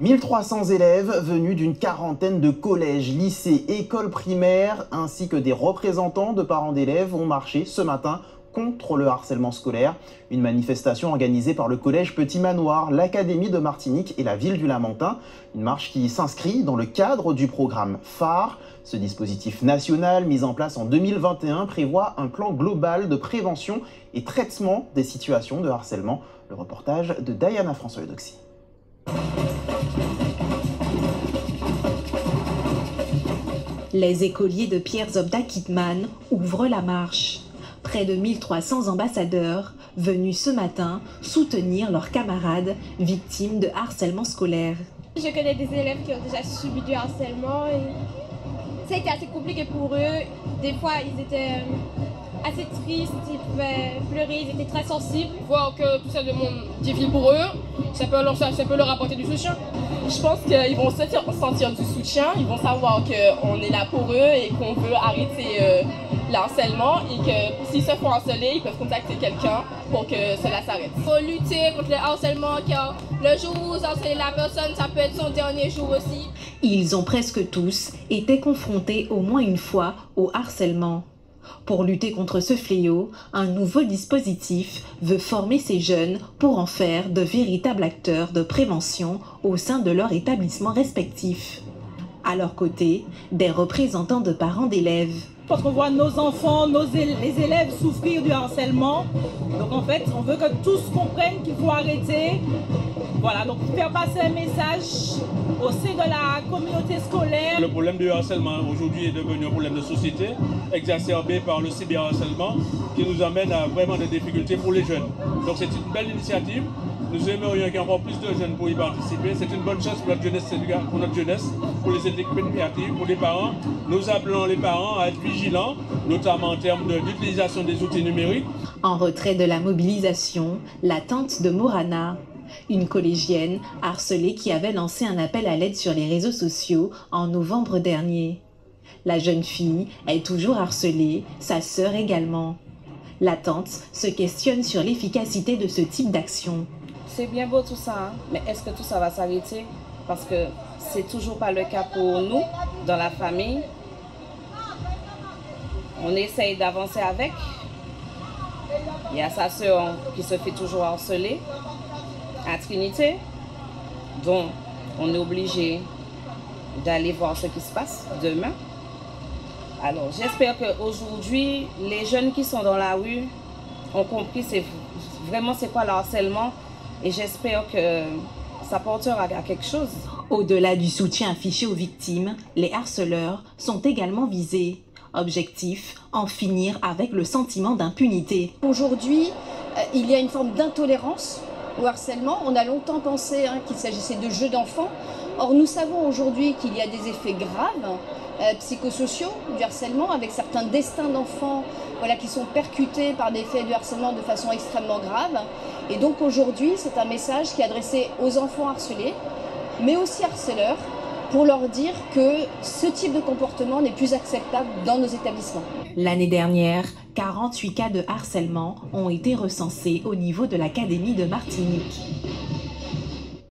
1300 élèves venus d'une quarantaine de collèges, lycées, écoles primaires ainsi que des représentants de parents d'élèves ont marché ce matin contre le harcèlement scolaire. Une manifestation organisée par le collège Petit Manoir, l'Académie de Martinique et la ville du Lamentin. Une marche qui s'inscrit dans le cadre du programme phare. Ce dispositif national mis en place en 2021 prévoit un plan global de prévention et traitement des situations de harcèlement. Le reportage de Diana François-Eudoxie. Les écoliers de Pierre Zobda Kidman ouvrent la marche. Près de 1300 ambassadeurs venus ce matin soutenir leurs camarades victimes de harcèlement scolaire. Je connais des élèves qui ont déjà subi du harcèlement et ça a été assez compliqué pour eux. Des fois, ils étaient assez tristes, ils pouvaient pleurer, ils étaient très sensibles. Voir que tout ça demande difficile pour eux, ça peut leur apporter du soutien. Je pense qu'ils vont sentir du soutien, ils vont savoir qu'on est là pour eux et qu'on veut arrêter le harcèlement et que s'ils se font harceler, ils peuvent contacter quelqu'un pour que cela s'arrête. Il faut lutter contre le harcèlement car le jour où vous harcelez la personne, ça peut être son dernier jour aussi. Ils ont presque tous été confrontés au moins une fois au harcèlement. Pour lutter contre ce fléau, un nouveau dispositif veut former ces jeunes pour en faire de véritables acteurs de prévention au sein de leur établissement respectif. À leur côté, des représentants de parents d'élèves. Parce qu'on voit nos enfants, les élèves souffrir du harcèlement. Donc en fait, on veut que tous comprennent qu'il faut arrêter. Voilà, donc faire passer un message au sein de la communauté scolaire. Le problème du harcèlement aujourd'hui est devenu un problème de société, exacerbé par le cyberharcèlement, qui nous amène à vraiment des difficultés pour les jeunes. Donc c'est une belle initiative. Nous aimerions qu'il y ait encore plus de jeunes pour y participer. C'est une bonne chose pour notre jeunesse, pour les équipes éducatives, pour les parents. Nous appelons les parents à être vigilants, notamment en termes d'utilisation des outils numériques. En retrait de la mobilisation, la tante de Morana, une collégienne harcelée qui avait lancé un appel à l'aide sur les réseaux sociaux en novembre dernier. La jeune fille est toujours harcelée, sa sœur également. La tante se questionne sur l'efficacité de ce type d'action. C'est bien beau tout ça, hein? Mais est-ce que tout ça va s'arrêter? Parce que c'est toujours pas le cas pour nous, dans la famille. On essaye d'avancer avec. Il y a sa sœur qui se fait toujours harceler à Trinité. Donc, on est obligé d'aller voir ce qui se passe demain. Alors, j'espère qu'aujourd'hui, les jeunes qui sont dans la rue ont compris vraiment c'est quoi le harcèlement. Et j'espère que ça portera à quelque chose. Au-delà du soutien affiché aux victimes, les harceleurs sont également visés. Objectif, en finir avec le sentiment d'impunité. Aujourd'hui, il y a une forme d'intolérance au harcèlement. On a longtemps pensé qu'il s'agissait de jeux d'enfants. Or, nous savons aujourd'hui qu'il y a des effets graves psychosociaux du harcèlement, avec certains destins d'enfants qui sont percutés par des faits du harcèlement de façon extrêmement grave. Et donc aujourd'hui, c'est un message qui est adressé aux enfants harcelés, mais aussi harceleurs, pour leur dire que ce type de comportement n'est plus acceptable dans nos établissements. L'année dernière, 48 cas de harcèlement ont été recensés au niveau de l'Académie de Martinique.